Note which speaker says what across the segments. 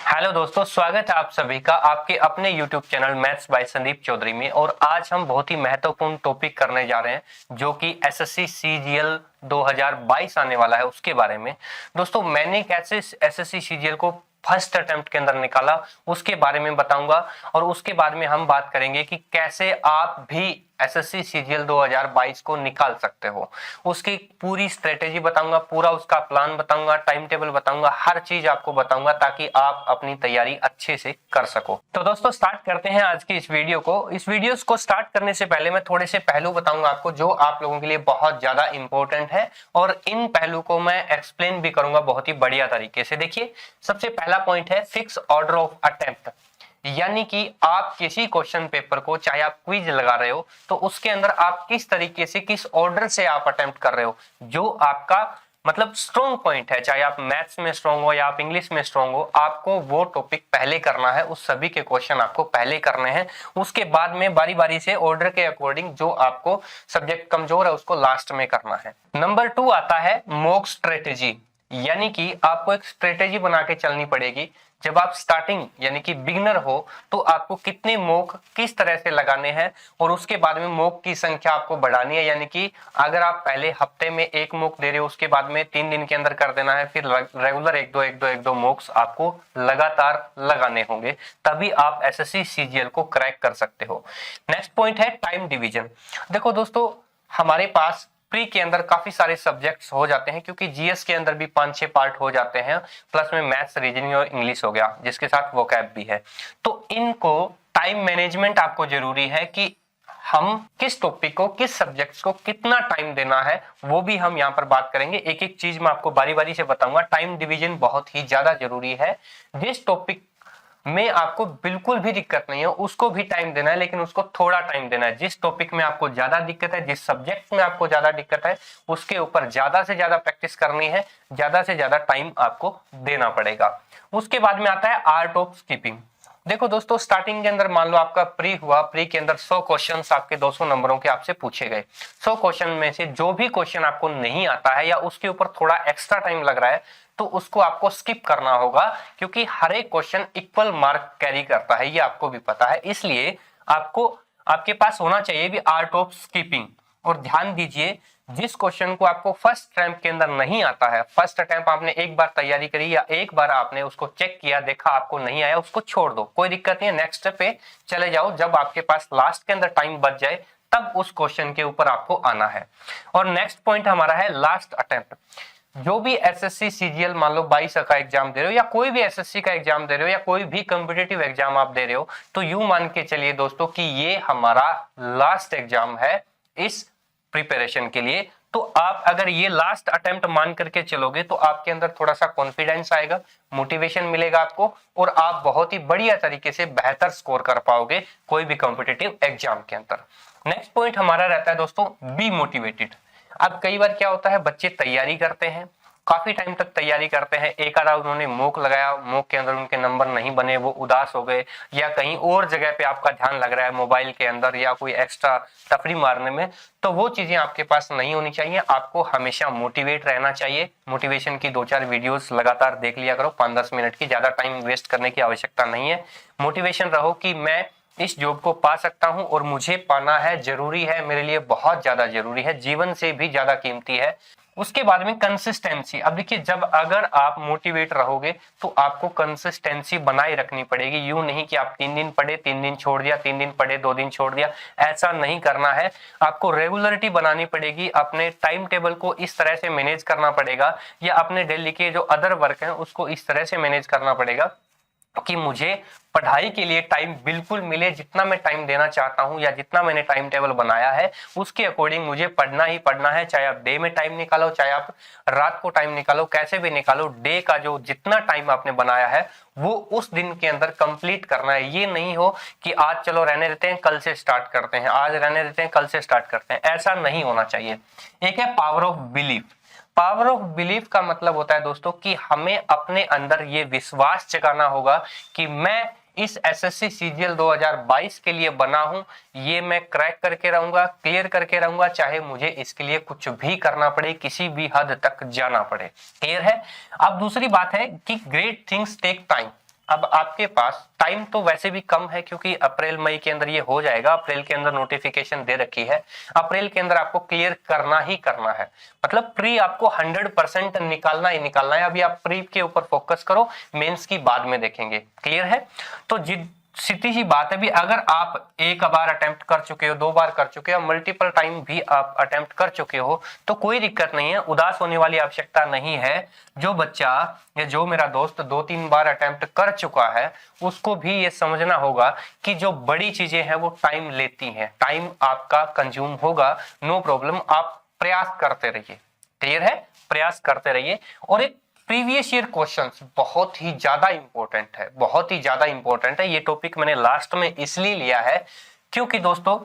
Speaker 1: Hello दोस्तों, स्वागत है आप सभी का आपके अपने YouTube channel maths by Sandeep Chaudhary में। और आज हम बहुत ही महत्वपूर्ण टॉपिक करने जा रहे हैं जो कि एसएससी सीजीएल 2022 आने वाला है उसके बारे में। दोस्तों, मैंने कैसे एसएससी सीजीएल को फर्स्ट अटेम्प्ट के अंदर निकाला उसके बारे में बताऊंगा और उसके बाद में हम बात करेंगे कि कैसे आप भी एसएससी सीजीएल 2022 को निकाल सकते हो। उसकी पूरी स्ट्रेटेजी बताऊंगा, पूरा उसका प्लान बताऊंगा, टाइम टेबल बताऊंगा, हर चीज आपको बताऊंगा ताकि आप अपनी तैयारी अच्छे से कर सको। तो दोस्तों, स्टार्ट करते हैं आज की इस वीडियो को। इस वीडियो को स्टार्ट करने से पहले मैं थोड़े से पहलू बताऊंगा आपको जो आप लोगों के लिए बहुत ज्यादा इंपॉर्टेंट है और इन पहलू को मैं एक्सप्लेन भी करूंगा बहुत ही बढ़िया तरीके से। देखिए, सबसे पहला पॉइंट है फिक्स ऑर्डर ऑफ अटेम्प्ट, यानी कि आप किसी क्वेश्चन पेपर को, चाहे आप क्विज लगा रहे हो, तो उसके अंदर आप किस तरीके से, किस ऑर्डर से आप अटेम्प्ट कर रहे हो, जो आपका मतलब स्ट्रॉन्ग पॉइंट है। चाहे आप मैथ्स में स्ट्रॉन्ग हो या आप इंग्लिश में स्ट्रॉन्ग हो, आपको वो टॉपिक पहले करना है, उस सभी के क्वेश्चन आपको पहले करने हैं। उसके बाद में बारी बारी से ऑर्डर के अकॉर्डिंग जो आपको सब्जेक्ट कमजोर है उसको लास्ट में करना है। नंबर 2 आता है मॉक स्ट्रेटेजी, यानी कि आपको एक स्ट्रेटेजी बना के चलनी पड़ेगी। जब आप स्टार्टिंग यानी कि बिगिनर हो तो आपको कितने मॉक किस तरह से लगाने हैं और उसके बाद में मॉक की संख्या आपको बढ़ानी है। यानी कि अगर आप पहले हफ्ते में एक मॉक दे रहे हो, उसके बाद में 3 दिन के अंदर कर देना है, फिर रेगुलर एक दो मॉक्स आपको लगातार लगाने होंगे, तभी आप एसएससी सीजीएल को क्रैक कर सकते हो। नेक्स्ट पॉइंट है टाइम डिवीजन। देखो दोस्तों, हमारे पास प्री के अंदर काफी सारे सब्जेक्ट्स हो जाते हैं क्योंकि जीएस के अंदर भी 5-6 पार्ट हो जाते हैं, प्लस में मैथ्स, रीजनिंग और इंग्लिश हो गया जिसके साथ वोकैब भी है। तो इनको टाइम मैनेजमेंट आपको जरूरी है कि हम किस टॉपिक को, किस सब्जेक्ट्स को कितना टाइम देना है, वो भी हम यहाँ पर बात करेंगे। एक एक चीज मैं आपको बारी बारी से बताऊंगा। टाइम डिवीजन बहुत ही ज्यादा जरूरी है। जिस टॉपिक में आपको बिल्कुल भी दिक्कत नहीं है उसको भी टाइम देना है, लेकिन उसको थोड़ा टाइम देना है। जिस टॉपिक में आपको ज्यादा दिक्कत है, जिस सब्जेक्ट में आपको ज्यादा दिक्कत है, उसके ऊपर ज्यादा से ज्यादा प्रैक्टिस करनी है, ज्यादा से ज्यादा टाइम आपको देना पड़ेगा। उसके बाद में आता है आर्ट ऑफ स्किपिंग। देखो दोस्तों, स्टार्टिंग के अंदर मान लो आपका प्री हुआ, प्री के अंदर 100 क्वेश्चंस आपके 200 नंबरों के आपसे पूछे गए। 100 क्वेश्चन में से जो भी क्वेश्चन आपको नहीं आता है या उसके ऊपर थोड़ा एक्स्ट्रा टाइम लग रहा है तो उसको आपको स्किप करना होगा, क्योंकि हर एक क्वेश्चन इक्वल मार्क कैरी करता है, ये आपको भी पता है। इसलिए आपको, आपके पास होना चाहिए भी आर्ट ऑफ स्किपिंग। और ध्यान दीजिए, जिस क्वेश्चन को आपको फर्स्ट अटेम्प्ट के अंदर नहीं आता है, फर्स्ट अटेम्प्ट आपने एक बार तैयारी करी या एक बार आपने उसको चेक किया, देखा आपको नहीं आया, उसको छोड़ दो, कोई दिक्कत नहीं है, नेक्स्ट पे चले जाओ। जब आपके पास लास्ट के अंदर टाइम बच जाए तब उस क्वेश्चन के ऊपर आपको आना है। और नेक्स्ट पॉइंट हमारा है लास्ट अटेम्प्ट। जो भी एसएससी सीजीएल मान लो 22 का एग्जाम दे रहे हो या कोई भी एसएससी का एग्जाम दे रहे हो या कोई भी कॉम्पिटिटिव एग्जाम आप दे रहे हो, तो यूं मान के चलिए दोस्तों कि ये हमारा लास्ट एग्जाम है इस प्रिपरेशन के लिए। तो आप अगर ये लास्ट अटेम्प्ट मान करके चलोगे तो आपके अंदर थोड़ा सा कॉन्फिडेंस आएगा, मोटिवेशन मिलेगा आपको, और आप बहुत ही बढ़िया तरीके से बेहतर स्कोर कर पाओगे कोई भी कॉम्पिटिटिव एग्जाम के अंदर। नेक्स्ट पॉइंट हमारा रहता है दोस्तों बी मोटिवेटेड। अब कई बार क्या होता है, बच्चे तैयारी करते हैं, काफी टाइम तक तैयारी करते हैं, एक आधा उन्होंने मॉक लगाया, मॉक के अंदर उनके नंबर नहीं बने, वो उदास हो गए, या कहीं और जगह पे आपका ध्यान लग रहा है मोबाइल के अंदर या कोई एक्स्ट्रा तफरी मारने में, तो वो चीजें आपके पास नहीं होनी चाहिए। आपको हमेशा मोटिवेट रहना चाहिए। मोटिवेशन की 2-4 वीडियोस लगातार देख लिया करो, 5-10 मिनट की, ज्यादा टाइम वेस्ट करने की आवश्यकता नहीं है। मोटिवेशन रहो कि मैं इस जॉब को पा सकता हूं और मुझे पाना है, जरूरी है, मेरे लिए बहुत ज्यादा जरूरी है, जीवन से भी ज्यादा कीमती है। उसके बाद में कंसिस्टेंसी। अब देखिए, जब अगर आप मोटिवेट रहोगे तो आपको कंसिस्टेंसी बनाए रखनी पड़ेगी। यूं नहीं कि आप 3 दिन पढ़े 3 दिन छोड़ दिया, 3 दिन पढ़े 2 दिन छोड़ दिया, ऐसा नहीं करना है। आपको रेगुलरिटी बनानी पड़ेगी, अपने टाइम टेबल को इस तरह से मैनेज करना पड़ेगा, या अपने डेली के जो अदर वर्क हैं उसको इस तरह से मैनेज करना पड़ेगा कि मुझे पढ़ाई के लिए टाइम बिल्कुल मिले। जितना मैं टाइम देना चाहता हूं या जितना मैंने टाइम टेबल बनाया है उसके अकॉर्डिंग मुझे पढ़ना ही पढ़ना है। चाहे आप डे में टाइम निकालो, चाहे आप रात को टाइम निकालो, कैसे भी निकालो, डे का जो जितना टाइम आपने बनाया है वो उस दिन के अंदर कंप्लीट करना है। ये नहीं हो कि आज चलो रहने देते हैं, कल से स्टार्ट करते हैं, आज रहने देते हैं, कल से स्टार्ट करते हैं, ऐसा नहीं होना चाहिए। एक है power of belief. Power of belief का मतलब होता है दोस्तों कि हमें अपने अंदर ये विश्वास जगाना होगा कि मैं इस एसएससी सीजीएल 2022 के लिए बना हूं, ये मैं क्रैक करके रहूंगा, क्लियर करके रहूंगा, चाहे मुझे इसके लिए कुछ भी करना पड़े, किसी भी हद तक जाना पड़े। क्लियर है। अब दूसरी बात है कि ग्रेट थिंग्स टेक टाइम। अब आपके पास टाइम तो वैसे भी कम है क्योंकि अप्रैल मई के अंदर ये हो जाएगा, अप्रैल के अंदर नोटिफिकेशन दे रखी है, अप्रैल के अंदर आपको क्लियर करना ही करना है। मतलब प्री आपको 100% निकालना ही निकालना है। अभी आप प्री के ऊपर फोकस करो, मेंस की बाद में देखेंगे। क्लियर है? तो सीधी सी बात है भी, अगर आप एक बार अटेम्प्ट कर चुके हो, 2 बार कर चुके हो, मल्टीपल टाइम भी आप अटेम्प्ट कर चुके हो तो कोई दिक्कत नहीं है, उदास होने वाली आवश्यकता नहीं है। जो बच्चा या जो मेरा दोस्त 2-3 बार अटेम्प्ट कर चुका है उसको भी ये समझना होगा कि जो बड़ी चीजें हैं वो टाइम लेती हैं, टाइम आपका कंज्यूम होगा, नो प्रॉब्लम, आप प्रयास करते रहिए। क्लियर है? प्रयास करते रहिए। और एक प्रीवियस ईयर क्वेश्चंस बहुत ही ज्यादा इंपॉर्टेंट है, बहुत ही ज्यादा इंपॉर्टेंट है। ये टॉपिक मैंने लास्ट में इसलिए लिया है क्योंकि दोस्तों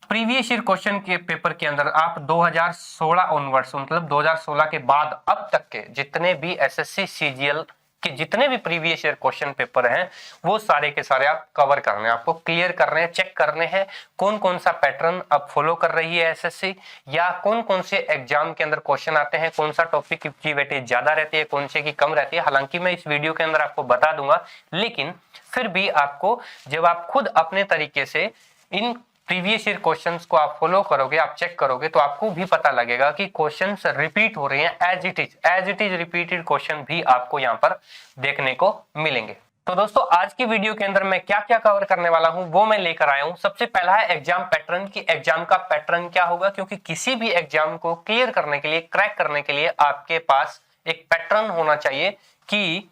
Speaker 1: प्रीवियस ईयर क्वेश्चन के पेपर के अंदर आप 2016 ऑनवर्ड्स, मतलब 2016 के बाद अब तक के जितने भी एसएससी सीजीएल के जितने भी प्रीवियस ईयर क्वेश्चन पेपर हैं वो सारे के सारे आप कवर करने हैं, आपको क्लियर करने हैं, चेक करने हैं कौन कौन सा पैटर्न अब फॉलो कर रही है एसएससी, या कौन कौन से एग्जाम के अंदर क्वेश्चन आते हैं, कौन सा टॉपिक की वेटेज ज्यादा रहती है, कौन से की कम रहती है। हालांकि मैं इस वीडियो के अंदर आपको बता दूंगा, लेकिन फिर भी आपको जब आप खुद अपने तरीके से इन प्रीवियस ईयर क्वेश्चंस को आप फॉलो करोगे, आप चेक करोगे तो आपको भी पता लगेगा कि क्वेश्चंस रिपीट हो रहे हैं, as it is repeated question भी आपको यहाँ पर देखने को मिलेंगे। तो दोस्तों आज की वीडियो के अंदर मैं क्या क्या कवर करने वाला हूं वो मैं लेकर आया हूं। सबसे पहला है एग्जाम पैटर्न, की एग्जाम का पैटर्न क्या होगा, क्योंकि किसी भी एग्जाम को क्लियर करने के लिए, क्रैक करने के लिए आपके पास एक पैटर्न होना चाहिए कि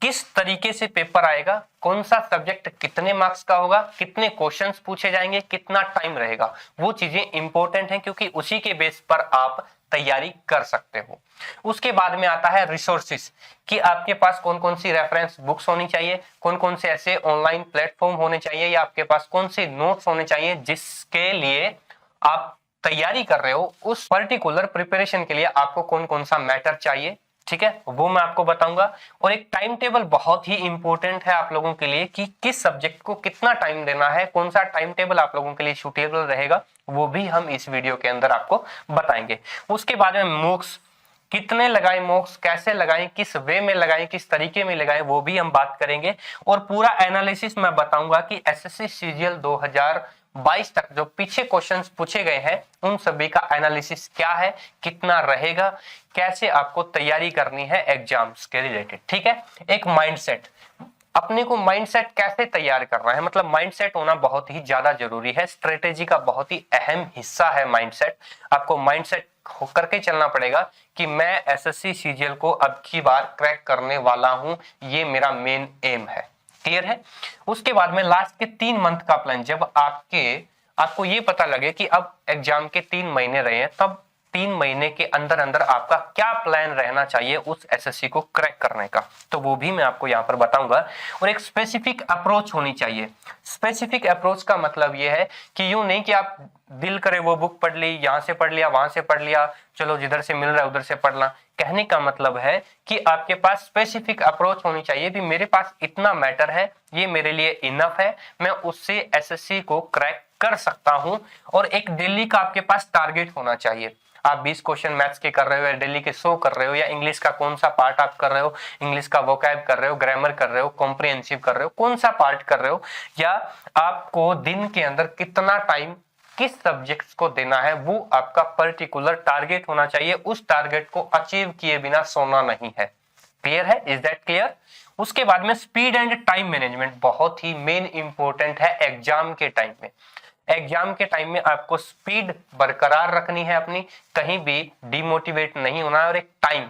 Speaker 1: किस तरीके से पेपर आएगा, कौन सा सब्जेक्ट कितने मार्क्स का होगा, कितने क्वेश्चंस पूछे जाएंगे, कितना टाइम रहेगा। वो चीजें इंपॉर्टेंट हैं क्योंकि उसी के बेस पर आप तैयारी कर सकते हो। उसके बाद में आता है रिसोर्सेस, कि आपके पास कौन कौन सी रेफरेंस बुक्स होनी चाहिए, कौन कौन से ऐसे ऑनलाइन प्लेटफॉर्म होने चाहिए, या आपके पास कौन से नोट्स होने चाहिए जिसके लिए आप तैयारी कर रहे हो, उस पर्टिकुलर प्रिपरेशन के लिए आपको कौन कौन सा मैटर चाहिए। ठीक है, वो मैं आपको बताऊंगा। और एक टाइम टेबल बहुत ही इंपॉर्टेंट है आप लोगों के लिए कि किस सब्जेक्ट को कितना टाइम देना है, कौन सा टाइम टेबल आप लोगों के लिए सूटेबल रहेगा, वो भी हम इस वीडियो के अंदर आपको बताएंगे। उसके बाद में मॉक्स कितने लगाएं, मॉक्स कैसे लगाएं, किस वे में लगाएं, किस तरीके में लगाएं, वो भी हम बात करेंगे। और पूरा एनालिसिस मैं बताऊंगा कि एसएससी सीजीएल 2022 तक जो पीछे क्वेश्चंस पूछे गए हैं उन सभी का एनालिसिस क्या है, कितना रहेगा, कैसे आपको तैयारी करनी है एग्जाम्स के रिलेटेड। ठीक है, एक माइंडसेट, अपने को माइंडसेट कैसे तैयार करना है, मतलब माइंडसेट होना बहुत ही ज्यादा जरूरी है, स्ट्रेटेजी का बहुत ही अहम हिस्सा है माइंडसेट। आपको माइंडसेट होकर के चलना पड़ेगा कि मैं एसएससी सीजीएल को अब की बार क्रैक करने वाला हूं, ये मेरा मेन एम है। क्लियर है? उसके बाद में लास्ट के 3 मंथ का प्लान, जब आपको ये पता लगे कि अब एग्जाम के 3 महीने रहे हैं, तब 3 महीने के अंदर अंदर आपका क्या प्लान रहना चाहिए उस एसएससी को क्रैक करने का, तो वो भी मैं आपको यहाँ पर बताऊंगा। और एक स्पेसिफिक अप्रोच होनी चाहिए। स्पेसिफिक अप्रोच का मतलब ये है कि यूं नहीं कि आप दिल करे वो बुक पढ़ ली, यहाँ से पढ़ लिया, वहां से पढ़ लिया, चलो जिधर से मिल रहा है उधर से पढ़ना। कहने का मतलब है कि आपके पास स्पेसिफिक अप्रोच होनी चाहिए भी, मेरे पास इतना मैटर है, ये मेरे लिए इनफ है, मैं उससे एसएससी को क्रैक कर सकता हूं। और एक डेली का आपके पास टारगेट होना चाहिए। आप 20 क्वेश्चन मैथ्स के कर रहे हो या डेली के 100 कर रहे हो, या इंग्लिश का कौन सा पार्ट आप कर रहे हो, इंग्लिश का वोकैब कर रहे हो, ग्रामर कर रहे हो, कॉम्प्रिहेंसिव कर रहे हो, कौन सा पार्ट कर रहे हो, या आपको दिन के अंदर कितना टाइम किस सब्जेक्ट्स को देना है, वो आपका पर्टिकुलर टारगेट होना चाहिए। उस टारगेट को अचीव किए बिना सोना नहीं है। क्लियर है? Is that clear? उसके बाद में स्पीड एंड टाइम मैनेजमेंट बहुत ही मेन इंपॉर्टेंट है एग्जाम के टाइम में। एग्जाम के टाइम में आपको स्पीड बरकरार रखनी है अपनी, कहीं भी डिमोटिवेट नहीं होना है। और एक टाइम,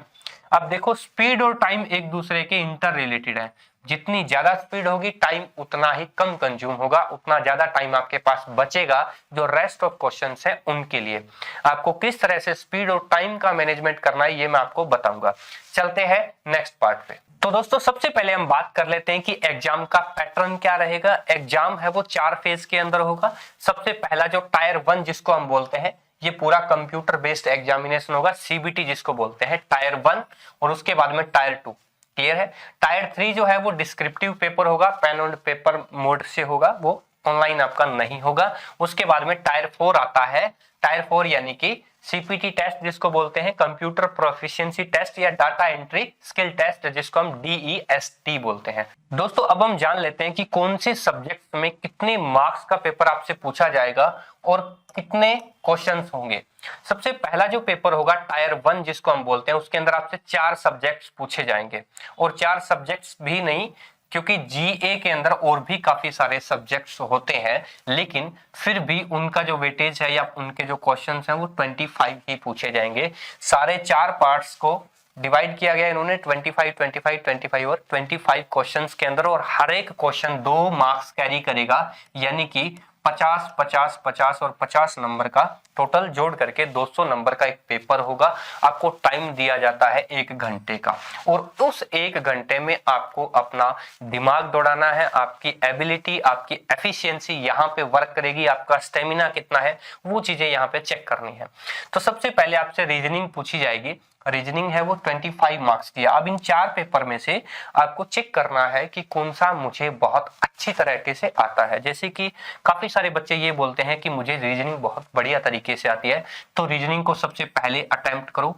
Speaker 1: अब देखो स्पीड और टाइम एक दूसरे के इंटर रिलेटेड है। जितनी ज्यादा स्पीड होगी टाइम उतना ही कम कंज्यूम होगा, उतना ज्यादा टाइम आपके पास बचेगा जो रेस्ट ऑफ क्वेश्चंस है उनके लिए। आपको किस तरह से स्पीड और टाइम का मैनेजमेंट करना है ये मैं आपको बताऊंगा। चलते हैं नेक्स्ट पार्ट पे। तो दोस्तों सबसे पहले हम बात कर लेते हैं कि एग्जाम का पैटर्न क्या रहेगा। एग्जाम है वो 4 फेज के अंदर होगा। सबसे पहला जो टायर 1 जिसको हम बोलते हैं, ये पूरा कंप्यूटर बेस्ड एग्जामिनेशन होगा, सीबीटी जिसको बोलते हैं, टायर 1। और उसके बाद में टायर 2। क्लियर है? टायर 3 जो है वो डिस्क्रिप्टिव पेपर होगा, पेन एंड पेपर मोड से होगा, वो ऑनलाइन आपका नहीं होगा। उसके बाद में टायर 4 आता है। टायर 4 यानी कि सीपीटी टेस्ट जिसको बोलते हैं, कंप्यूटर प्रोफिशिएंसी टेस्ट या डाटा एंट्री स्किल टेस्ट जिसको हम DEST बोलते हैं। दोस्तों अब हम जान लेते हैं कि कौन से सब्जेक्ट में कितने मार्क्स का पेपर आपसे पूछा जाएगा और कितने क्वेश्चंस होंगे। सबसे पहला जो पेपर होगा टायर 1 जिसको हम बोलते हैं, उसके अंदर आपसे 4 सब्जेक्ट्स पूछे जाएंगे। और 4 सब्जेक्ट्स भी नहीं, क्योंकि जीए के अंदर और भी काफी सारे सब्जेक्ट्स होते हैं, लेकिन फिर भी उनका जो वेटेज है या उनके जो क्वेश्चंस हैं वो 25 ही पूछे जाएंगे। सारे 4 पार्ट्स को डिवाइड किया गया इन्होंने 25, 25, 25 और 25 क्वेश्चंस के अंदर, और हर एक क्वेश्चन 2 मार्क्स कैरी करेगा, यानी कि 50, 50, 50 और 50 नंबर का टोटल जोड़ करके 200 नंबर का एक पेपर होगा। आपको टाइम दिया जाता है 1 घंटे का, और उस 1 घंटे में आपको अपना दिमाग दौड़ाना है। आपकी एबिलिटी, आपकी एफिशिएंसी यहाँ पे वर्क करेगी, आपका स्टेमिना कितना है वो चीजें यहाँ पे चेक करनी है। तो सबसे पहले आपसे रीजनिंग पूछी जाएगी। रीजनिंग है वो 25 मार्क्स की है। अब इन 4 पेपर में से आपको चेक करना है कि कौन सा मुझे बहुत अच्छी तरीके से आता है। जैसे कि काफी सारे बच्चे ये बोलते हैं कि मुझे रीजनिंग बहुत बढ़िया तरीके से आती है, तो रीजनिंग को सबसे पहले अटेम्प्ट करो।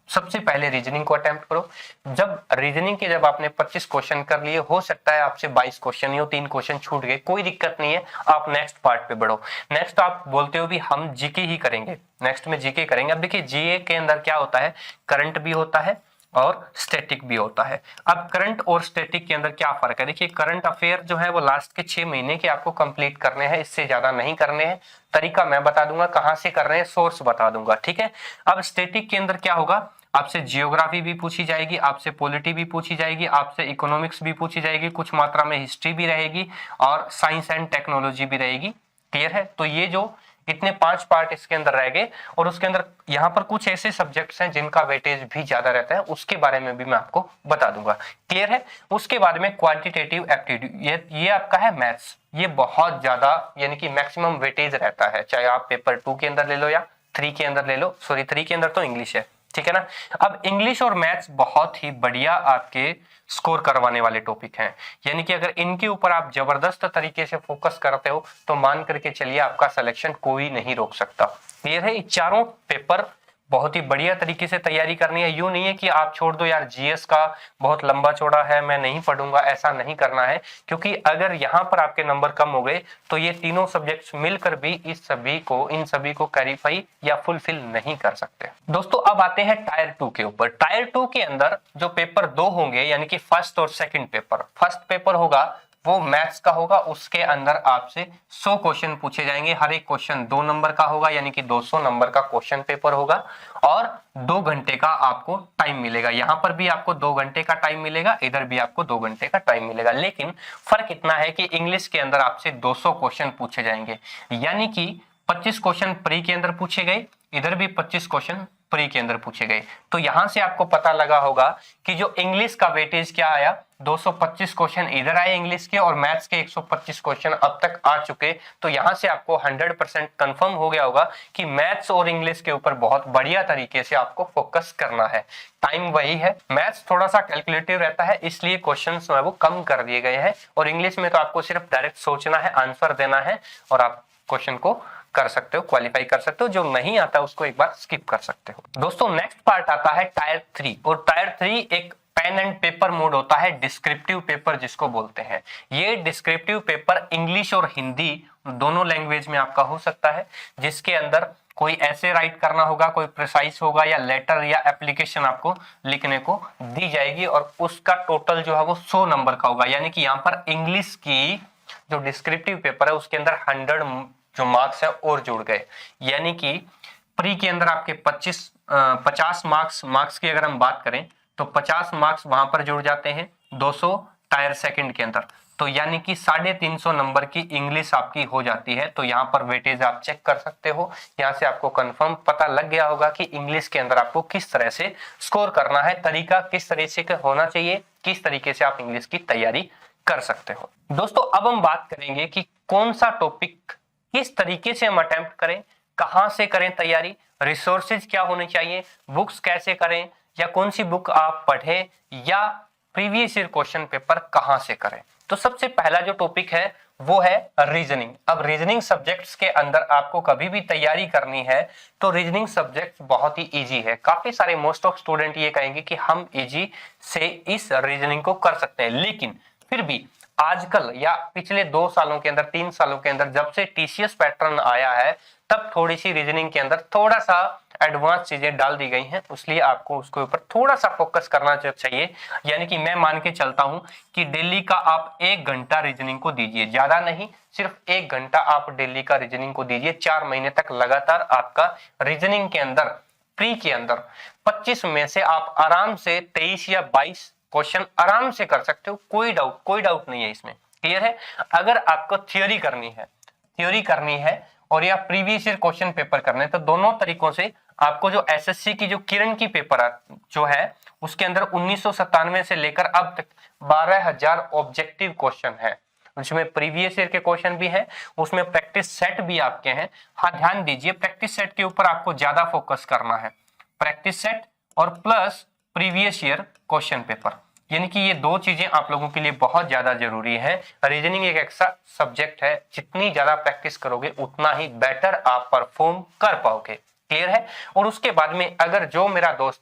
Speaker 1: सबसे पहले रीजनिंग को अटेम्प्ट करो। जब आपने 25 क्वेश्चन कर लिए, हो सकता है आपसे 22 क्वेश्चन या 3 क्वेश्चन छूट गए, कोई दिक्कत नहीं है, आप नेक्स्ट पार्ट पे बढ़ो। नेक्स्ट आप बोलते हो भी हम जीके ही करेंगे, नेक्स्ट में जीके करेंगे। अब देखिए जीए के अंदर क्या होता है, करंट भी होता है और स्टैटिक भी होता है। अब करंट और स्टैटिक के अंदर क्या फर्क है, देखिए करंट अफेयर जो है वो लास्ट के 6 महीने के आपको कंप्लीट करने हैं, इससे ज्यादा नहीं करने हैं। तरीका मैं बता दूंगा, कहां से कर रहे हैं सोर्स बता दूंगा, ठीक है। अब स्टैटिक के अंदर क्या होगा, आपसे जियोग्राफी भी पूछी जाएगी, आपसे पॉलिटी भी पूछी जाएगी, आपसे इकोनॉमिक्स भी पूछी जाएगी, कुछ मात्रा में हिस्ट्री भी रहेगी और साइंस एंड टेक्नोलॉजी भी रहेगी। क्लियर है। तो ये जो इतने 5 पार्ट इसके अंदर रह गए, और उसके अंदर यहाँ पर कुछ ऐसे सब्जेक्ट्स हैं जिनका वेटेज भी ज्यादा रहता है, उसके बारे में भी मैं आपको बता दूंगा। क्लियर है। उसके बाद में क्वांटिटेटिव एप्टीट्यूड, ये आपका है मैथ्स। ये बहुत ज्यादा यानी कि मैक्सिमम वेटेज रहता है, चाहे आप पेपर 2 के अंदर ले लो या 3 के अंदर ले लो। सॉरी 3 के अंदर तो इंग्लिश है, ठीक है ना। अब इंग्लिश और मैथ्स बहुत ही बढ़िया आपके स्कोर करवाने वाले टॉपिक हैं, यानी कि अगर इनके ऊपर आप जबरदस्त तरीके से फोकस करते हो तो मान करके चलिए आपका सिलेक्शन कोई नहीं रोक सकता। क्लियर है। ये चारों पेपर बहुत ही बढ़िया तरीके से तैयारी करनी है। यूं नहीं है कि आप छोड़ दो यार जीएस का बहुत लंबा चौड़ा है मैं नहीं पढ़ूंगा, ऐसा नहीं करना है, क्योंकि अगर यहाँ पर आपके नंबर कम हो गए तो ये तीनों सब्जेक्ट्स मिलकर भी इन सभी को क्वालिफाई या फुलफिल नहीं कर सकते। दोस्तों अब आते हैं टायर 2 के ऊपर। टायर 2 के अंदर जो पेपर 2 होंगे, यानी कि फर्स्ट और सेकंड पेपर। फर्स्ट पेपर होगा वो मैथ्स का होगा, उसके अंदर आपसे 100 क्वेश्चन पूछे जाएंगे। हर एक क्वेश्चन 2 नंबर का होगा, यानी कि 200 नंबर का क्वेश्चन पेपर होगा, और 2 घंटे का आपको टाइम मिलेगा। यहां पर भी आपको 2 घंटे का टाइम मिलेगा, इधर भी आपको 2 घंटे का टाइम मिलेगा। लेकिन फर्क इतना है कि इंग्लिश के अंदर आपसे 200 क्वेश्चन पूछे जाएंगे, यानी कि 25 क्वेश्चन प्री के अंदर पूछे गए, इधर भी 25 क्वेश्चन प्री के अंदर पूछे गए। तो यहां से आपको पता लगा होगा कि जो इंग्लिश का वेटेज क्या आया, 225 क्वेश्चन इधर आए इंग्लिश के, और मैथ्स के 125 क्वेश्चन अब तक आ चुके। तो यहां से आपको 100% कंफर्म हो गया होगा कि मैथ्स और इंग्लिश के ऊपर बहुत बढ़िया तरीके से आपको फोकस करना है। टाइम वही है, मैथ्स थोड़ा सा कैलकुलेटिव रहता है, इसलिए क्वेश्चंस वो कम कर दिए गए हैं, और इंग्लिश में तो आपको सिर्फ डायरेक्ट सोचना है, आंसर देना है, और आप क्वेश्चन को कर सकते हो, क्वालिफाई कर सकते हो। जो नहीं आता उसको एक बार स्किप कर सकते हो। दोस्तों नेक्स्ट पार्ट आता है टायर 3, और टायर 3 एक पेन एंड पेपर मोड होता है, डिस्क्रिप्टिव पेपर जिसको बोलते हैं। ये डिस्क्रिप्टिव पेपर इंग्लिश और हिंदी दोनों लैंग्वेज में आपका हो सकता है, जिसके अंदर कोई ऐसे राइट करना होगा, कोई प्रिसाइज होगा, या लेटर या एप्लीकेशन आपको लिखने को दी जाएगी, और उसका टोटल जो है वो 100 नंबर का होगा। यानी कि यहाँ पर इंग्लिश की जो डिस्क्रिप्टिव पेपर है उसके अंदर 100 जो मार्क्स है और जुड़ गए, यानी कि प्री के अंदर आपके 50 मार्क्स की अगर हम बात करें तो 50 मार्क्स वहां पर जुड़ जाते हैं, 200 टायर सेकंड के अंदर, तो यानी कि 350 नंबर की इंग्लिश आपकी हो जाती है। तो यहाँ पर वेटेज आप चेक कर सकते हो, यहाँ से आपको कंफर्म पता लग गया होगा कि इंग्लिश के अंदर आपको किस तरह से स्कोर करना है, तरीका किस तरह से होना चाहिए, किस तरीके से आप इंग्लिश की तैयारी कर सकते हो। दोस्तों अब हम बात करेंगे कि कौन सा टॉपिक किस तरीके से हम अटेम्प्ट करें, कहां से करें तैयारी, रिसोर्सेज क्या होने चाहिए, बुक्स कैसे करें, या कौन सी बुक आप पढ़ें, या प्रीवियस ईयर क्वेश्चन पेपर कहां से करें। तो सबसे पहला जो टॉपिक है वो है रीजनिंग। अब रीजनिंग सब्जेक्ट्स के अंदर आपको कभी भी तैयारी करनी है तो रीजनिंग सब्जेक्ट बहुत ही इजी है। काफी सारे मोस्ट ऑफ स्टूडेंट ये कहेंगे कि हम इजी से इस रीजनिंग को कर सकते हैं, लेकिन फिर भी आजकल या पिछले 2 सालों के अंदर 3 सालों के अंदर जब से टीसीएस पैटर्न आया है तब थोड़ी सी रीजनिंग के अंदर थोड़ा सा एडवांस चीजें डाल दी गई हैं, इसलिए आपको उसके ऊपर थोड़ा सा फोकस करना चाहिए। यानी कि मैं मान के चलता हूं कि डेली का आप 1 घंटा रीजनिंग को दीजिए, ज्यादा नहीं, सिर्फ 1 घंटा आप डेली का रीजनिंग को दीजिए। 4 महीने तक लगातार आपका रीजनिंग के अंदर प्री के अंदर 25 में से आप आराम से 23 या 22 क्वेश्चन आराम से कर सकते हो, कोई डाउट नहीं है इसमें। क्लियर है? अगर आपको थ्योरी करनी है और या प्रीवियस ईयर क्वेश्चन पेपर करने, तो दोनों तरीकों से आपको जो एसएससी की जो किरण की पेपर जो है उसके अंदर 1997 से लेकर अब तक 12,000 ऑब्जेक्टिव क्वेश्चन है, उसमें प्रीवियस ईयर के क्वेश्चन भी हैं, उसमें प्रैक्टिस सेट भी आपके हैं। हाँ, ध्यान दीजिए, प्रैक्टिस सेट के ऊपर आपको ज्यादा फोकस करना है, प्रैक्टिस सेट और plus previous year question paper, यानी कि ये 2 चीजें आप लोगों के लिए बहुत ज्यादा जरूरी है। रीजनिंग एक ऐसा सब्जेक्ट है, जितनी ज्यादा प्रैक्टिस करोगे उतना ही बेटर आप परफॉर्म कर पाओगे। क्लियर है? और उसके बाद में अगर जो मेरा दोस्त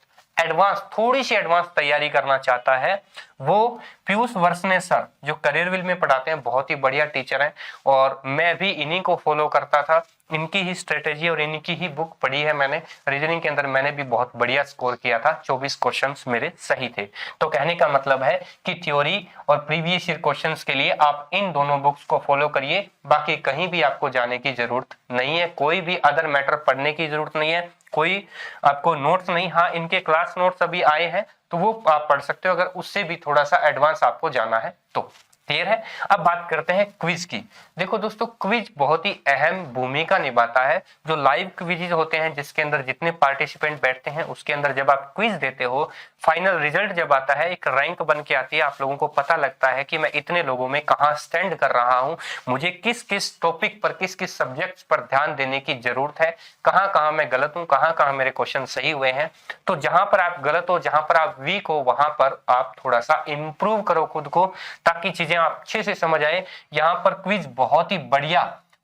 Speaker 1: थोड़ी सी एडवांस तैयारी करना चाहता है, वो पीयूष वर्सने सर जो करियर विल में पढ़ाते हैं, बहुत ही बढ़िया टीचर हैं और मैं भी इन्हीं को फॉलो करता था, इनकी ही स्ट्रेटेजी और इनकी ही बुक पढ़ी है मैंने। रीजनिंग के अंदर मैंने भी बहुत बढ़िया स्कोर किया था, 24 क्वेश्चंस मेरे सही थे। तो कहने का मतलब है कि थ्योरी और प्रीवियस ईयर क्वेश्चंस के लिए आप इन दोनों बुक्स को फॉलो करिए, बाकी कहीं भी आपको जाने की जरूरत नहीं है, कोई भी अदर मैटर पढ़ने की जरूरत नहीं है, कोई आपको नोट्स नहीं। हाँ, इनके क्लास नोट्स अभी आए हैं तो वो आप पढ़ सकते हो, अगर उससे भी थोड़ा सा एडवांस आपको जाना है तो। क्लियर है? अब बात करते हैं क्विज की। देखो दोस्तों, क्विज बहुत ही अहम भूमिका निभाता है। जो लाइव क्विज होते हैं जिसके अंदर जितने पार्टिसिपेंट बैठते हैं, उसके अंदर जब आप क्विज देते हो, फाइनल रिजल्ट जब आता है, एक रैंक बन के आती है, आप लोगों को पता लगता है कि मैं इतने लोगों में कहाँ स्टैंड कर रहा हूँ, मुझे किस किस टॉपिक पर किस किस सब्जेक्ट पर ध्यान देने की जरूरत है, कहाँ कहाँ मैं गलत हूँ, कहाँ कहाँ मेरे क्वेश्चन सही हुए हैं। तो जहां पर आप गलत हो, जहां पर आप वीक हो, वहां पर आप थोड़ा सा इंप्रूव करो खुद को, ताकि चीजें आप अच्छे से समझ आए। यहाँ पर क्विज बहुत ही बढ़िया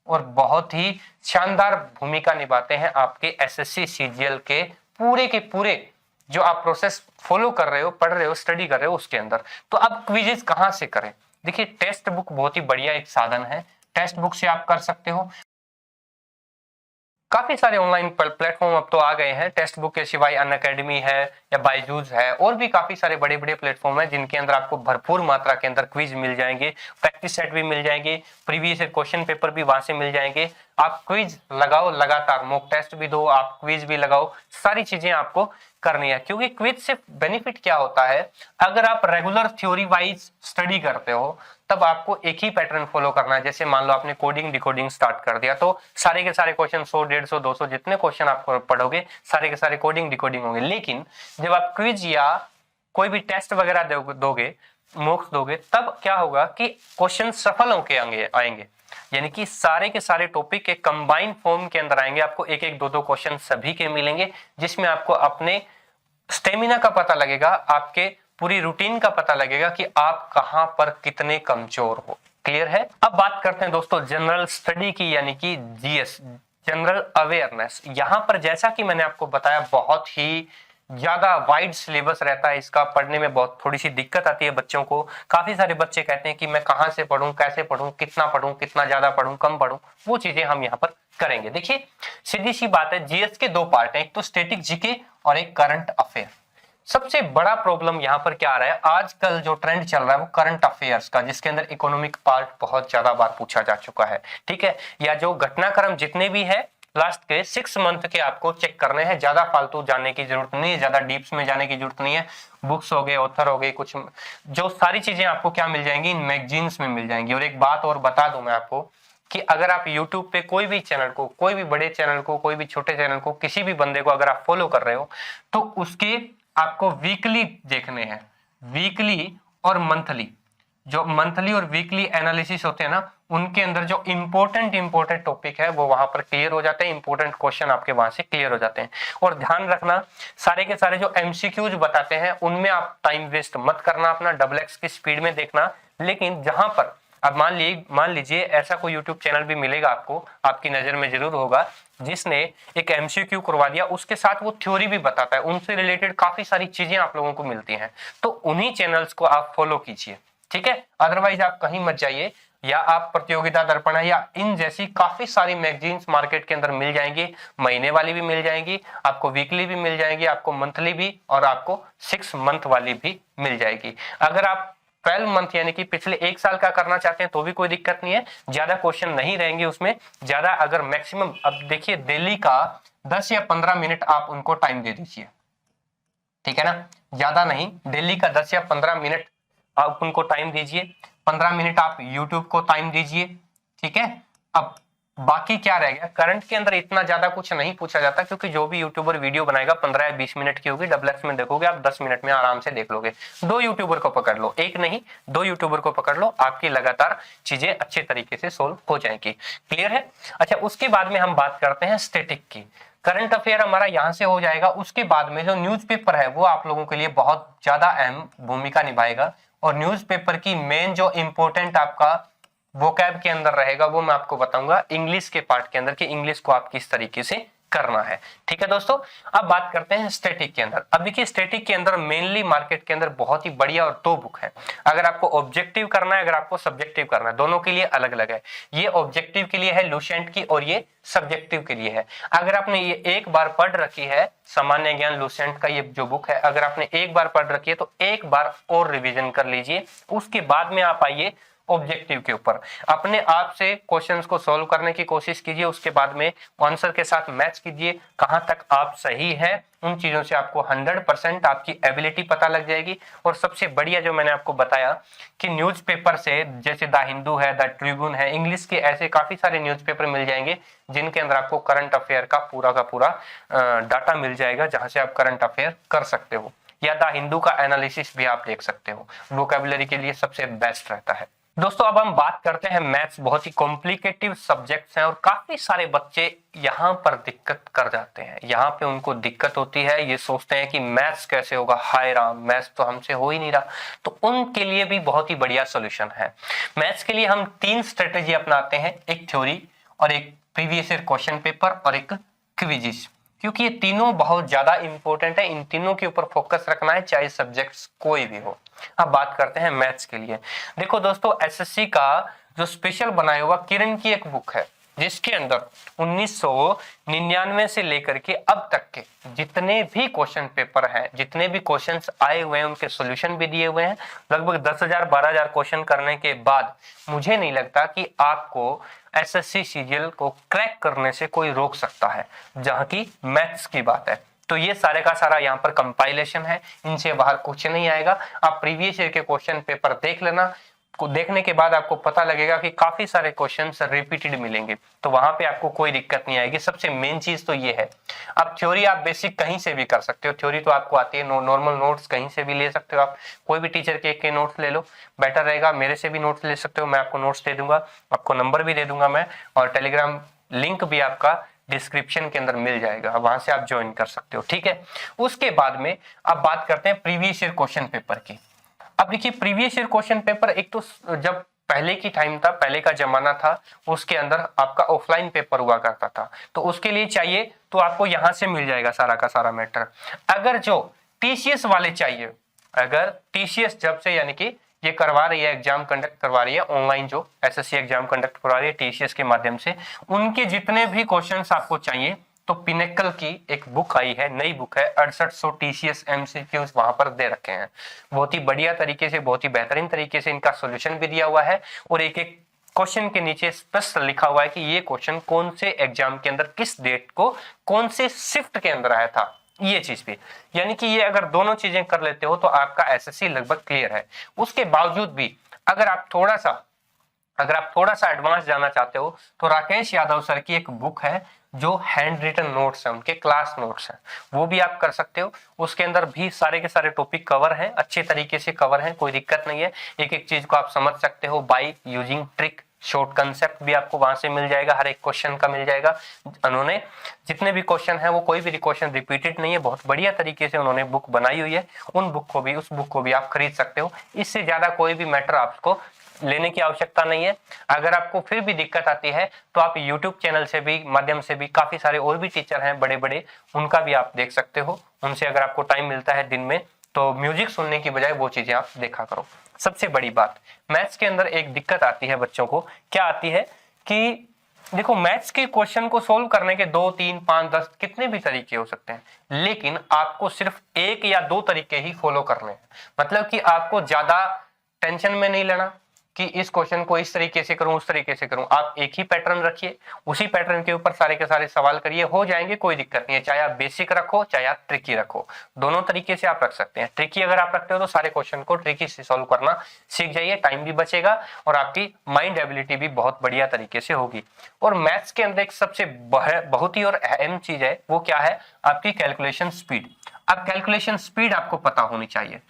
Speaker 1: और बहुत ही शानदार भूमिका निभाते हैं आपके एसएससी सीजीएल के पूरे जो आप प्रोसेस फॉलो कर रहे हो, पढ़ रहे हो, स्टडी कर रहे हो उसके अंदर। तो अब क्विजेस कहां से करें? देखिए, टेक्स्ट बुक बहुत ही बढ़िया एक साधन है, टेक्स्ट बुक से आप कर सकते हो। काफी सारे ऑनलाइन प्लेटफॉर्म अब तो आ गए हैं, टेक्स्ट बुक के सिवाय अनअकैडमी है या बायजूस है, और भी काफी सारे बड़े बड़े प्लेटफॉर्म हैं जिनके अंदर आपको भरपूर मात्रा के अंदर क्विज मिल जाएंगे, प्रैक्टिस सेट भी मिल जाएंगे, प्रीवियस क्वेश्चन पेपर भी वहां से मिल जाएंगे। आप क्विज लगाओ, लगातार मॉक टेस्ट भी दो, आप क्विज भी लगाओ, सारी चीजें आपको करनी है। क्योंकि क्विज से बेनिफिट क्या होता है, अगर आप रेगुलर थ्योरी वाइज स्टडी करते हो तब आपको एक ही पैटर्न फॉलो करना है। जैसे मान लो आपने कोडिंग डिकोडिंग स्टार्ट कर दिया, तो सारे के सारे क्वेश्चन 100 150 200 जितने क्वेश्चन आप पढ़ोगे सारे के सारे कोडिंग डिकोडिंग होंगे। लेकिन जब आप क्विज या कोई भी टेस्ट वगैरह दोगे, मॉक्स दोगे, तब क्या होगा कि क्वेश्चन सफल होके आएंगे, यानी कि सारे के सारे टॉपिक के कंबाइंड फॉर्म के अंदर आएंगे। आपको एक एक दो क्वेश्चन सभी के मिलेंगे, जिसमें आपको अपने स्टेमिना का पता लगेगा, आपके पूरी रूटीन का पता लगेगा कि आप कहां पर कितने कमजोर हो। क्लियर है? अब बात करते हैं दोस्तों जनरल स्टडी की, यानी कि जीएस, जनरल अवेयरनेस। यहां पर जैसा कि मैंने आपको बताया, बहुत ही ज्यादा वाइड सिलेबस रहता है इसका, पढ़ने में बहुत थोड़ी सी दिक्कत आती है बच्चों को। काफी सारे बच्चे कहते हैं कि मैं कहां से पढ़ूं, कैसे पढ़ूं, कितना ज्यादा पढ़ूं, कम पढ़ूं, वो चीजें हम यहाँ पर करेंगे। देखिए, सीधी सी बात है, जीएस के 2 पार्ट हैं, एक तो स्टैटिक जीके और एक करंट अफेयर। सबसे बड़ा प्रॉब्लम यहाँ पर क्या आ रहा है, आजकल जो ट्रेंड चल रहा है वो करंट अफेयर्स का, जिसके अंदर इकोनॉमिक पार्ट बहुत ज्यादा बार पूछा जा चुका है। ठीक है, या जो घटनाक्रम जितने भी है लास्ट के 6 मंथ के आपको चेक करने हैं, ज्यादा फालतू जाने की जरूरत नहीं है, ज्यादा डीप्स में जाने की जरूरत नहीं है। बुक्स हो गए, ऑथर हो गए, कुछ जो सारी चीजें आपको क्या मिल जाएंगी, इन मैगजीन्स में मिल जाएंगी। और एक बात और बता दूं मैं आपको कि अगर आप YouTube पे कोई भी चैनल को, कोई भी बड़े चैनल को, कोई भी छोटे चैनल को, किसी भी बंदे को अगर आप फॉलो कर रहे हो, तो उसके आपको वीकली देखने हैं, वीकली और मंथली, जो मंथली और वीकली एनालिसिस होते हैं ना, उनके अंदर जो इंपॉर्टेंट टॉपिक है वो वहां पर क्लियर हो जाते हैं, इंपॉर्टेंट क्वेश्चन आपके वहां से क्लियर हो जाते हैं। और ध्यान रखना, सारे के सारे जो एमसीक्यूज बताते हैं उनमें आप टाइम वेस्ट मत करना अपना, XX की स्पीड में देखना। लेकिन जहां पर अब मान लीजिए ऐसा कोई यूट्यूब चैनल भी मिलेगा आपको, आपकी नजर में जरूर होगा, जिसने एक एमसीक्यू करवा दिया, उसके साथ वो थ्योरी भी बताता है, उनसे रिलेटेड काफी सारी चीजें आप लोगों को मिलती हैं। तो उन्हीं चैनल्स को आप फॉलो कीजिए, ठीक है। अदरवाइज आप कहीं मत जाइए, या आप प्रतियोगिता दर्पण है या इन जैसी काफी सारी मैगजीन्स मार्केट के अंदर मिल जाएंगी, महीने वाली भी मिल जाएंगी, आपको वीकली भी मिल जाएगी, आपको मंथली भी, और आपको 6 मंथ वाली भी मिल जाएगी। अगर आप 12 मंथ यानी कि पिछले 1 साल का करना चाहते हैं तो भी कोई दिक्कत नहीं है, ज्यादा क्वेश्चन नहीं रहेंगे उसमें, ज्यादा अगर मैक्सिमम, अब देखिए डेली का 10 या 15 मिनट आप उनको टाइम दे दीजिए, ठीक है ना, ज्यादा नहीं, डेली का 10 या 15 मिनट आप उनको टाइम दीजिए, 15 मिनट आप यूट्यूब को टाइम दीजिए, ठीक है। अब बाकी क्या रह गया, करंट के अंदर इतना ज्यादा कुछ नहीं पूछा जाता, क्योंकि जो भी यूट्यूबर वीडियो बनाएगा 15 या 20 मिनट की होगी, डब्ल्यूएक्स में देखोगे आप 10 मिनट में आराम से देख लोगे। 2 यूट्यूबर को पकड़ लो, एक नहीं 2 यूट्यूबर को पकड़ लो, आपकी लगातार चीजें अच्छे तरीके से सोल्व हो जाएंगी। क्लियर है। अच्छा, उसके बाद में हम बात करते हैं स्टैटिक की। करंट अफेयर हमारा यहां से हो जाएगा, उसके बाद में जो न्यूज़पेपर है वो आप लोगों के लिए बहुत ज्यादा अहम भूमिका निभाएगा, और न्यूज़पेपर की मेन जो इंपॉर्टेंट आपका वोकैब के अंदर रहेगा वो मैं आपको बताऊंगा इंग्लिश के पार्ट के अंदर, कि इंग्लिश को आप किस तरीके से करना है, ठीक है दोस्तों। अब बात करते हैं स्टैटिक के अंदर। अब देखिए स्टैटिक के अंदर मेनली मार्केट के अंदर बहुत ही बढ़िया और 2 बुक है। अगर आपको ऑब्जेक्टिव करना है, अगर आपको सब्जेक्टिव करना है, दोनों के लिए अलग अलग है। ये ऑब्जेक्टिव के लिए है लुसेंट की, और ये सब्जेक्टिव के लिए है। अगर आपने ये एक बार पढ़ रखी है सामान्य ज्ञान लुसेंट का ये जो बुक है, अगर आपने एक बार पढ़ रखी है तो एक बार और रिवीजन कर लीजिए, उसके बाद में आप आइए ऑब्जेक्टिव के ऊपर, अपने आप से क्वेश्चंस को सॉल्व करने की कोशिश कीजिए, उसके बाद में आंसर के साथ मैच कीजिए, कहां तक आप सही है, उन चीजों से आपको 100% आपकी एबिलिटी पता लग जाएगी। और सबसे बढ़िया जो मैंने आपको बताया कि न्यूज़पेपर से, जैसे द हिंदू है, द ट्रिब्यून है, इंग्लिश के ऐसे काफी सारे न्यूज़पेपर मिल जाएंगे जिनके अंदर आपको करंट अफेयर का पूरा डाटा मिल जाएगा, जहां से आप करंट अफेयर कर सकते हो, या द हिंदू का एनालिसिस भी आप देख सकते हो, वोकैबुलरी के लिए सबसे बेस्ट रहता है। दोस्तों अब हम बात करते हैं मैथ्स, बहुत ही कॉम्प्लिकेटिव सब्जेक्ट्स हैं, और काफी सारे बच्चे यहाँ पर दिक्कत कर जाते हैं, यहाँ पे उनको दिक्कत होती है, ये सोचते हैं कि मैथ्स कैसे होगा, हाय राम मैथ्स तो हमसे हो ही नहीं रहा। तो उनके लिए भी बहुत ही बढ़िया सॉल्यूशन है। मैथ्स के लिए हम 3 स्ट्रेटेजी अपनाते हैं, एक थ्योरी और एक प्रीवियस ईयर क्वेश्चन पेपर और एक क्विज़, क्योंकि ये तीनों बहुत ज्यादा इंपॉर्टेंट है, इन तीनों के ऊपर फोकस रखना है, चाहे सब्जेक्ट्स कोई भी हो। अब बात करते हैं मैथ्स के लिए। देखो दोस्तों, एसएससी का जो स्पेशल बनाया हुआ किरण की एक बुक है, जिसके अंदर 1999 से लेकर के अब तक के जितने भी क्वेश्चन पेपर हैं, जितने भी क्वेश्चंस आए हुए हैं, उनके सॉल्यूशन भी दिए हुए हैं। लगभग 10,000 12,000 क्वेश्चन करने के बाद मुझे नहीं लगता कि आपको एसएससी सीजीएल को क्रैक करने से कोई रोक सकता है, जहां की मैथ्स की बात है। तो ये सारे का सारा यहाँ पर कंपाइलेशन है, इनसे बाहर कुछ नहीं आएगा। आप प्रीवियस ईयर के क्वेश्चन पेपर देख लेना, को देखने के बाद आपको पता लगेगा कि काफी सारे क्वेश्चंस रिपीटेड मिलेंगे, तो वहां पे आपको कोई दिक्कत नहीं आएगी। सबसे मेन चीज तो ये है। अब थ्योरी आप बेसिक कहीं से भी कर सकते हो, थ्योरी तो आपको आती है, नॉर्मल नोट्स कहीं से भी ले सकते हो, आप कोई भी टीचर के नोट्स ले लो, बेटर रहेगा। मेरे से भी नोट्स ले सकते हो, मैं आपको नोट्स दे दूंगा, आपको नंबर भी दे दूंगा मैं, और टेलीग्राम लिंक भी आपका डिस्क्रिप्शन के अंदर मिल जाएगा, वहां से आप ज्वाइन कर सकते हो, ठीक है। उसके बाद में अब बात करते हैं प्रीवियस ईयर क्वेश्चन पेपर की। अब देखिए प्रीवियस ईयर क्वेश्चन पेपर, एक तो जब पहले की टाइम था, पहले का जमाना था, उसके अंदर आपका ऑफलाइन पेपर हुआ करता था, तो उसके लिए चाहिए तो आपको यहां से मिल जाएगा सारा का सारा मैटर। अगर जो टीसीएस वाले चाहिए, अगर टीसीएस जब से यानी कि ये करवा रही है, एग्जाम कंडक्ट करवा रही है ऑनलाइन, जो एसएससी एग्जाम कंडक्ट करवा रही है टीसीएस के माध्यम से, उनके जितने भी क्वेश्चंस आपको चाहिए तो पिनेकल की एक बुक आई है, नई बुक है, 6800 टीसीएस एमसीक्यूज वहां पर दे रखे हैं। बहुत ही बढ़िया तरीके से, बहुत ही बेहतरीन तरीके से इनका सॉल्यूशन भी दिया हुआ है, और एक एक क्वेश्चन के नीचे स्पष्ट लिखा हुआ है कि ये क्वेश्चन कौन से एग्जाम के अंदर किस डेट को कौन से शिफ्ट के अंदर आया था, ये चीज भी। यानी कि ये अगर दोनों चीजें कर लेते हो तो आपका एसएससी लगभग क्लियर है। उसके बावजूद भी अगर आप थोड़ा सा एडवांस जाना चाहते हो तो राकेश यादव सर की एक बुक है, जो हैंड रिटन नोट्स है, उनके क्लास नोट्स हैं, वो भी आप कर सकते हो। उसके अंदर भी सारे के सारे टॉपिक कवर हैं, अच्छे तरीके से कवर हैं, कोई दिक्कत नहीं है। एक एक चीज को आप समझ सकते हो by using trick, short concept भी आपको वहां से मिल जाएगा, हर एक क्वेश्चन का मिल जाएगा। उन्होंने जितने भी क्वेश्चन है वो कोई भी क्वेश्चन रिपीटेड नहीं है, बहुत बढ़िया तरीके से उन्होंने बुक बनाई हुई है। उस बुक को भी आप खरीद सकते हो। इससे ज्यादा कोई भी मैटर आपको लेने की आवश्यकता नहीं है। अगर आपको फिर भी दिक्कत आती है तो आप यूट्यूब चैनल से भी माध्यम से भी काफी सारे और भी टीचर हैं बड़े बड़े, उनका भी आप देख सकते हो। उनसे अगर आपको टाइम मिलता है दिन में तो म्यूजिक सुनने की बजाय वो चीजें आप देखा करो। सबसे बड़ी बात, मैथ्स के अंदर एक दिक्कत आती है बच्चों को, क्या आती है कि देखो मैथ्स के क्वेश्चन को सोल्व करने के 2, 3, 5, 10 कितने भी तरीके हो सकते हैं, लेकिन आपको सिर्फ 1 या 2 तरीके ही फॉलो करने हैं। मतलब कि आपको ज्यादा टेंशन में नहीं लेना कि इस क्वेश्चन को इस तरीके से करूं उस तरीके से करूं। आप एक ही पैटर्न रखिए, उसी पैटर्न के ऊपर सारे के सारे सवाल करिए, हो जाएंगे, कोई दिक्कत नहीं है। चाहे आप बेसिक रखो चाहे आप ट्रिकी रखो, दोनों तरीके से आप रख सकते हैं। ट्रिकी अगर आप रखते हो तो सारे क्वेश्चन को ट्रिकी से सॉल्व करना सीख जाइए, टाइम भी बचेगा और आपकी माइंड एबिलिटी भी बहुत बढ़िया तरीके से होगी। और मैथ्स के अंदर एक सबसे बहुत ही और अहम चीज है, वो क्या है, आपकी कैलकुलेशन स्पीड। अब कैलकुलेशन स्पीड आपको पता होनी चाहिए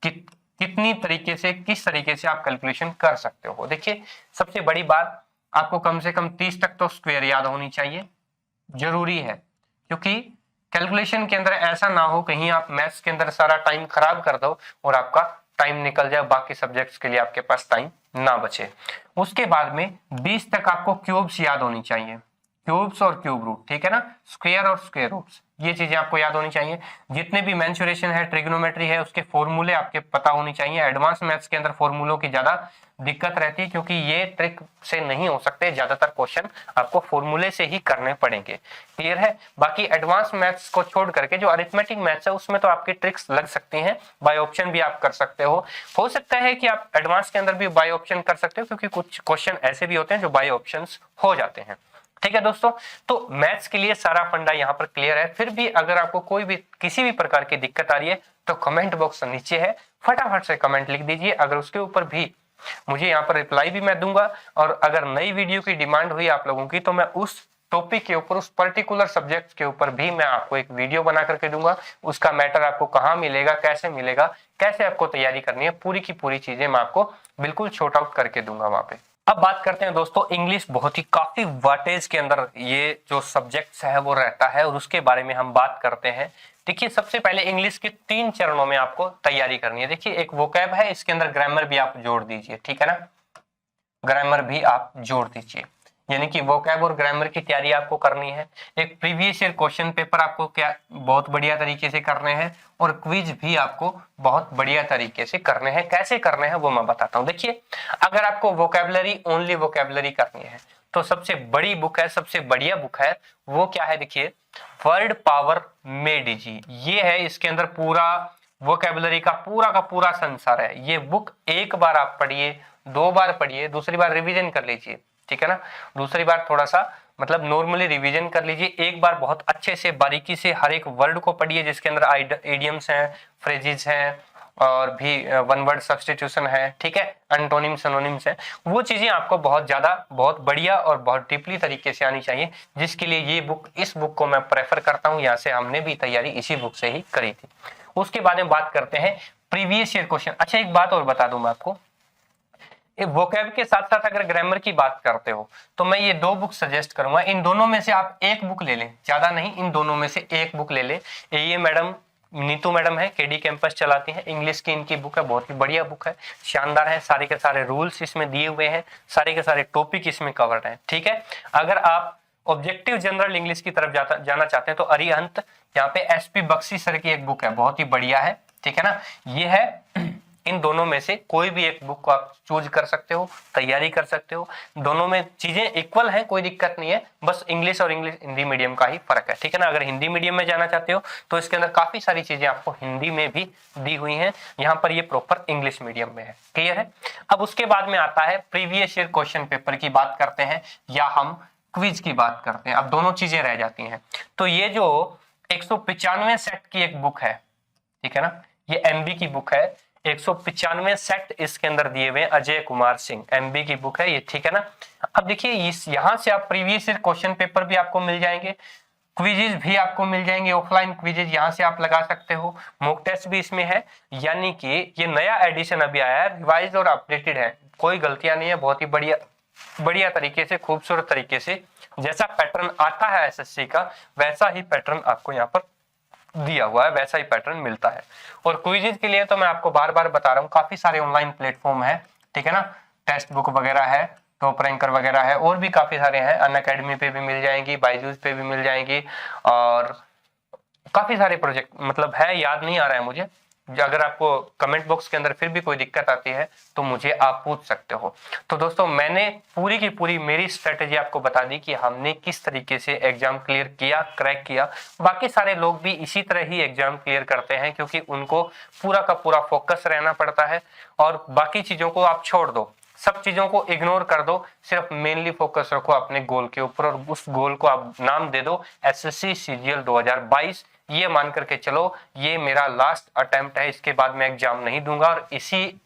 Speaker 1: कि कितनी तरीके से किस तरीके से आप कैलकुलेशन कर सकते हो। देखिए सबसे बड़ी बात, आपको कम से कम 30 तक तो स्क्वायर याद होनी चाहिए, जरूरी है। क्योंकि कैलकुलेशन के अंदर ऐसा ना हो कहीं आप मैथ्स के अंदर सारा टाइम खराब कर दो और आपका टाइम निकल जाए, बाकी सब्जेक्ट्स के लिए आपके पास टाइम ना बचे। उसके बाद में 20 तक आपको क्यूब्स याद होनी चाहिए, क्यूब्स और क्यूब रूट, ठीक है ना, स्क्वायर और स्क्वायर रूट्स, ये चीजें आपको याद होनी चाहिए। जितने भी मेंसुरेशन है, ट्रिग्नोमेट्री है, उसके फॉर्मूले आपके पता होनी चाहिए। एडवांस मैथ्स के अंदर फॉर्मूलों की ज्यादा दिक्कत रहती है क्योंकि ये ट्रिक से नहीं हो सकते, ज्यादातर क्वेश्चन आपको फॉर्मूले से ही करने पड़ेंगे। क्लियर है? बाकी एडवांस मैथ्स को छोड़ करके जो अरिथमेटिक मैथ्स है उसमें तो आपकी ट्रिक्स लग सकती हैं, बाय ऑप्शन भी आप कर सकते हो सकता है कि आप एडवांस के अंदर भी बाय ऑप्शन कर सकते हो क्योंकि कुछ क्वेश्चन ऐसे भी होते हैं जो बाय ऑप्शंस हो जाते हैं। ठीक है दोस्तों, तो मैथ्स के लिए सारा फंडा यहाँ पर क्लियर है। फिर भी अगर आपको कोई भी किसी भी प्रकार की दिक्कत आ रही है तो कमेंट बॉक्स नीचे है, फटाफट से कमेंट लिख दीजिए। अगर उसके ऊपर भी मुझे यहाँ पर रिप्लाई भी मैं दूंगा, और अगर नई वीडियो की डिमांड हुई आप लोगों की तो मैं उस टॉपिक के ऊपर, उस पर्टिकुलर सब्जेक्ट के ऊपर भी मैं आपको एक वीडियो बना करके दूंगा। उसका मैटर आपको कहाँ मिलेगा, कैसे मिलेगा, कैसे आपको तैयारी करनी है, पूरी की पूरी चीजें मैं आपको बिल्कुल शॉर्ट आउट करके दूंगा वहां पे। अब बात करते हैं दोस्तों इंग्लिश, बहुत ही काफी वाटेज के अंदर ये जो सब्जेक्ट्स है वो रहता है और उसके बारे में हम बात करते हैं। देखिए सबसे पहले इंग्लिश के 3 चरणों में आपको तैयारी करनी है। देखिए एक वोकैब है, इसके अंदर ग्रामर भी आप जोड़ दीजिए, ठीक है ना, ग्रामर भी आप जोड़ दीजिए, यानी कि वोकैब और ग्रामर की तैयारी आपको करनी है। एक प्रीवियस ईयर क्वेश्चन पेपर आपको क्या बहुत बढ़िया तरीके से करने हैं और क्विज भी आपको बहुत बढ़िया तरीके से करने हैं। कैसे करने हैं वो मैं बताता हूं। देखिए अगर आपको वोकैबुलरी, ओनली वोकैबुलरी करनी है तो सबसे बड़ी बुक है, सबसे बढ़िया बुक है, वो क्या है, देखिए वर्ड पावर मेड जी, ये है। इसके अंदर पूरा वोकैबुलरी का पूरा संसार है। ये बुक एक बार आप पढ़िए, 2 बार पढ़िए, दूसरी बार रिवीजन कर लीजिए, ठीक है ना, दूसरी बार थोड़ा सा मतलब नॉर्मली रिवीजन कर लीजिए। एक बार बहुत अच्छे से बारीकी से हर एक वर्ड को पढ़िए जिसके अंदर इडियम्स हैं, फ्रेजेस हैं और भी वन वर्ड सब्स्टिट्यूशन है, ठीक है, एंटोनिम सिनोनिम्स है। वो चीजें आपको बहुत ज्यादा, बहुत बढ़िया और बहुत डीपली तरीके से आनी चाहिए, जिसके लिए ये बुक, इस बुक को मैं प्रेफर करता हूँ। यहाँ से हमने भी तैयारी इसी बुक से ही करी थी। उसके बाद में बात करते हैं प्रीवियस ईयर क्वेश्चन। अच्छा एक बात और बता दूं मैं आपको, वोकैब के साथ साथ अगर ग्रामर की बात करते हो तो मैं ये 2 बुक सजेस्ट करूंगा। इन दोनों में से आप एक बुक ले लें, ज्यादा नहीं, इन दोनों में से एक बुक ले लें। ये मैडम नीतू मैडम है, केडी कैंपस चलाती हैं, इंग्लिश की इनकी बुक है, बहुत ही बढ़िया बुक है, शानदार है। सारे के सारे रूल्स इसमें दिए हुए हैं, सारे के सारे टॉपिक इसमें कवर्ड हैं, ठीक है। अगर आप ऑब्जेक्टिव जनरल इंग्लिश की तरफ जाना चाहते हैं तो अरिहंत, यहाँ पे एसपी बख्शी सर की एक बुक है, बहुत ही बढ़िया है, ठीक है ना। ये है, इन दोनों में से कोई भी एक बुक को आप चूज कर सकते हो, तैयारी कर सकते हो। दोनों में चीजें इक्वल हैं, कोई दिक्कत नहीं है, बस इंग्लिश और इंग्लिश हिंदी मीडियम का ही फर्क है, ठीक है ना। अगर हिंदी मीडियम में जाना चाहते हो तो इसके अंदर काफी सारी चीजें आपको हिंदी में भी दी हुई हैं, यहाँ पर ये प्रॉपर इंग्लिश मीडियम में है, क्लियर है। अब उसके बाद में आता है प्रीवियस ईयर क्वेश्चन पेपर की बात करते हैं या हम क्विज की बात करते हैं। अब दोनों चीजें रह जाती हैं। तो ये जो 195 सेट की एक बुक है, ठीक है ना, ये एमबी की बुक है, 195 सेट इसके अंदर दिए हुए, अजय कुमार सिंह, एमबी की बुक है ये, ठीक है ना। अब देखिए इस यहाँ से आप प्रीवियस ईयर क्वेश्चन पेपर भी आपको मिल जाएंगे, क्विजेज भी आपको मिल जाएंगे, ऑफलाइन क्विजेज यहाँ से आप लगा सकते हो, मॉक टेस्ट भी इसमें है। यानी कि ये नया एडिशन अभी आया है, रिवाइज और अपडेटेड है, कोई गलतियां नहीं है, बहुत ही बढ़िया तरीके से, खूबसूरत तरीके से, जैसा पैटर्न आता है एसएससी का वैसा ही पैटर्न आपको यहाँ पर दिया हुआ है, वैसा ही पैटर्न मिलता है। और क्विजेज के लिए तो मैं आपको बार बार बता रहा हूँ, काफी सारे ऑनलाइन प्लेटफॉर्म है, ठीक है ना। टेक्स्ट बुक वगैरह है, टॉप रैंकर वगैरह है, और भी काफी सारे हैं। अनअकैडमी पे भी मिल जाएंगी, बायजूस पे भी मिल जाएंगी, और काफी सारे प्रोजेक्ट मतलब है, याद नहीं आ रहा है मुझे। अगर आपको कमेंट बॉक्स के अंदर फिर भी कोई दिक्कत आती है तो मुझे आप पूछ सकते हो। तो दोस्तों मैंने पूरी की पूरी मेरी स्ट्रेटेजी आपको बता दी कि हमने किस तरीके से एग्जाम क्लियर किया, क्रैक किया। बाकी सारे लोग भी इसी तरह ही एग्जाम क्लियर करते हैं, क्योंकि उनको पूरा का पूरा फोकस रहना पड़ता है, और बाकी चीजों को आप छोड़ दो, सब चीजों को इग्नोर कर दो, सिर्फ मेनली फोकस रखो अपने गोल के ऊपर, और उस गोल को आप नाम दे दो एसएससी सीजीएल 2022। ये मान करके चलो ये मेरा लास्ट अटेम्प्ट है, इसके बाद मैं एग्जाम नहीं दूंगा, और इसी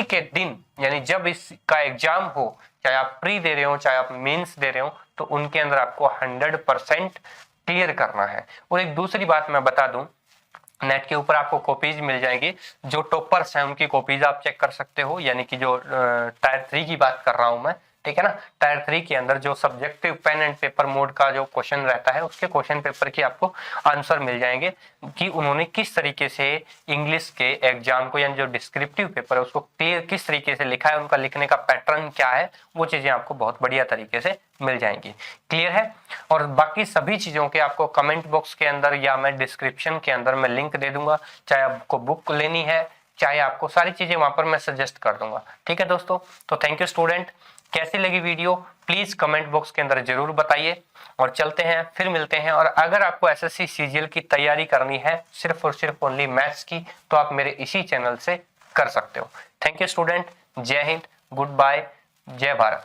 Speaker 1: के दिन यानी जब इसका एग्जाम हो, चाहे आप प्री दे रहे हो चाहे आप मेंस दे रहे हो, तो उनके अंदर आपको 100% क्लियर करना है। और एक दूसरी बात मैं बता दूं, नेट के ऊपर आपको कॉपीज मिल जाएंगी, जो टॉपर्स हैं उनकी कॉपीज आप चेक कर सकते हो, यानी कि जो टायर 3 की बात कर रहा हूं मैं, ठीक है ना। टायर 3 के अंदर जो subjective pen and paper mode का जो क्वेश्चन रहता है, उसके क्वेश्चन पेपर की आपको आंसर मिल जाएंगे कि उन्होंने किस तरीके से इंग्लिश के एग्जाम को, यानी जो डिस्क्रिप्टिव पेपर है उसको क्लियर किस तरीके से लिखा है, उनका लिखने का पैटर्न क्या है, वो चीजें आपको बहुत बढ़िया तरीके से मिल जाएंगी। क्लियर है। और बाकी सभी चीजों के आपको कमेंट बॉक्स के अंदर या मैं डिस्क्रिप्शन के अंदर मैं लिंक दे दूंगा, चाहे आपको बुक लेनी है चाहे आपको सारी चीजें वहां पर मैं सजेस्ट कर दूंगा। ठीक है दोस्तों, तो थैंक यू स्टूडेंट। कैसी लगी वीडियो प्लीज कमेंट बॉक्स के अंदर जरूर बताइए, और चलते हैं फिर मिलते हैं। और अगर आपको एसएससी सीजीएल की तैयारी करनी है सिर्फ और सिर्फ ओनली मैथ्स की, तो आप मेरे इसी चैनल से कर सकते हो। थैंक यू स्टूडेंट, जय हिंद, गुड बाय, जय भारत।